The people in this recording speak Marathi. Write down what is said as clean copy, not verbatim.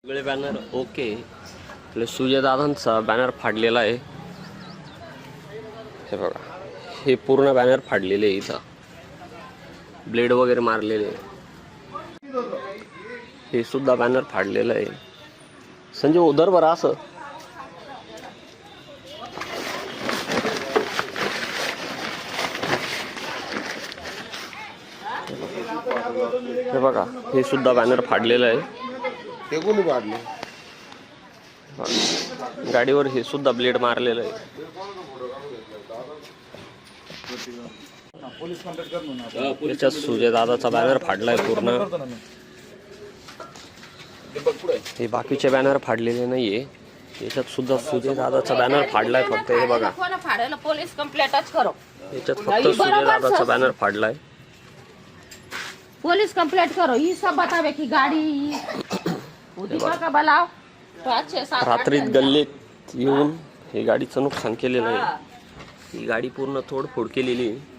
सगळे बॅनर ओके. सुजय दादांचा बॅनर फाडलेला आहे. हे बघा, हे पूर्ण बॅनर फाडलेले आहे. इथं ब्लेड वगैरे मारलेले. हे सुद्धा बॅनर फाडलेलं आहे. संजय उधर बरं असं. हे बघा, हे सुद्धा बॅनर फाडलेलं आहे. ते कोणी फाडले? गाडीवर हे सुद्धा ब्लेड मारलेलं आहे. याच्यात सुजय दादाचा बॅनर फाडलाय पूर्ण. हे बाकीचे बॅनर फाडलेले नाहीये. याच्यात सुद्धा सुजय दादाचा बॅनर फाडलाय फक्त. हे बघा, पोलीस कंप्लेंटच करो. याच्यात फक्त सुजय दादाचा बॅनर फाडलाय. पुलिस कंप्लेंट करो. ये सब बतावे की गाड़ी का बलाव तो अच्छे साथ रात्रीत गल्लीत येऊन हे गाडीचं नुकसान केलेलं आहे. ही गाडी पूर्ण तोडफोड केलेली आहे.